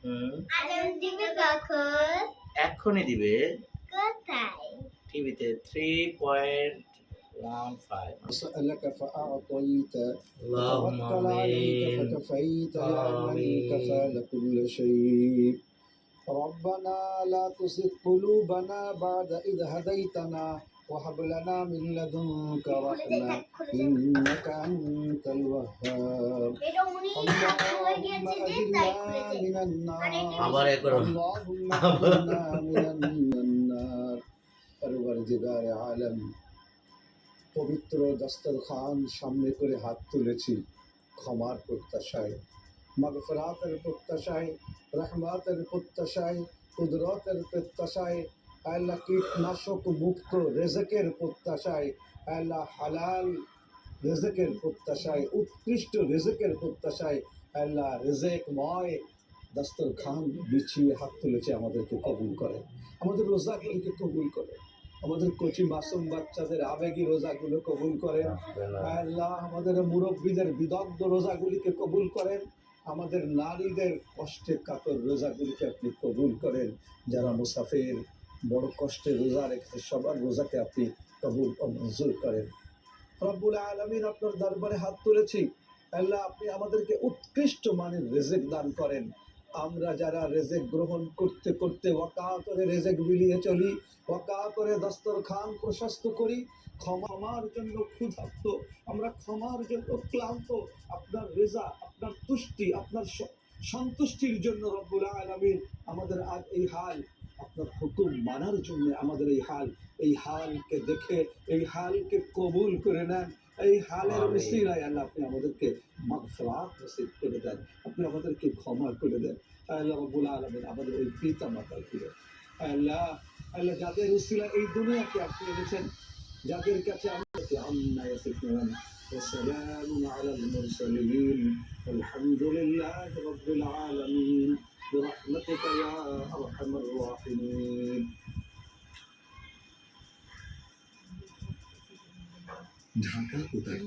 হুম, আজান দিবে কখন? এক্ষুনি দিবে। কোথায়? টিভিতে 3.15। سألك فأعطيت اللهم وتوكل عليك آمين. فكفيت يا من كفى آمين. كل شيء ربنا لا تزغ قلوبنا بعد إذ هديتنا وهب لنا من لدنك رحمة إنك أنت الوهاب এটা উনি اللهم أجرنا من النار আবার একবার اللهم أجرنا من النار পরওয়ারদিগার আলম পবিত্র দস্তরখান সামনে করে হাত তুলেছি ক্ষমার প্রত্যাশায়, মাগফিরাতের প্রত্যাশায়, রহমতের প্রত্যাশায়, কুদরতের প্রত্যাশায়, আল্লাহ কীটনাশক মুক্ত রেজেকের প্রত্যাশায়, আল্লাহ হালাল রেজেকের প্রত্যাশায়, উৎকৃষ্ট রেজেকের প্রত্যাশায়, আল্লাহ রেজেকময় দস্তরখান বিছিয়ে হাত তুলেছে। আমাদেরকে কবুল করে, আমাদের রোজাগুলিকে কবুল করে, আমাদের কচি মাসুম বাচ্চাদের আবেগী রোজাগুলো কবুল করেন আল্লাহ, আমাদের মুরব্বীদের বিদগ্ধ রোজাগুলিকে কবুল করেন, আমাদের নারীদের কষ্টে কাতর রোজাগুলিকে আপনি কবুল করেন, যারা মুসাফির বড় কষ্টে রোজা রেখেছে সবার রোজাকে আপনি কবুল ও মঞ্জুর করেন। রব্বুল আলামিন, আপনার দরবারে হাত তুলেছি আল্লাহ, আপনি আমাদেরকে উৎকৃষ্ট মানের রেজেক দান করেন। আমরা যারা রেজেক গ্রহণ করতে করতে ওয়াকা করে রেজেক বিলিয়ে চলি, ওয়াকা করে দস্তরখান প্রশস্ত করি, ক্ষমার জন্য ক্ষুধার্ত, আমরা ক্ষমার জন্য ক্লান্ত, আপনার রেজা, আপনার তুষ্টি, আপনার সন্তুষ্টির জন্য রব্বুল আলামিন আমাদের আজ এই হাল, আপনার হুকুম মানার জন্য আমাদের এই হাল, এই হালকে দেখে এই হালকে কবুল করে নেন। এই হালের উসিলায় আল্লাহ আপনি আমাদেরকে মাগফিরাত নসিব করে দেন, আপনি আমাদেরকে ক্ষমা করে দেন। আল্লাহ রাব্বুল আলামিন আমাদের ওই পিতা মাতার প্রিয় আল্লাহ, আল্লাহ যাদের উসিলায় এই দুনিয়াকে আপনি এনেছেন, যাদের কাছে আমাদেরকে আম্মা ইয়াসিফুন ওয়া সালামুন আলাল মুরসালিন আলহামদুলিল্লাহি রাব্বিল আলামিন বিরহমাতিকা ইয়া আরহামার রাহিমিন। ঢাকা ও তার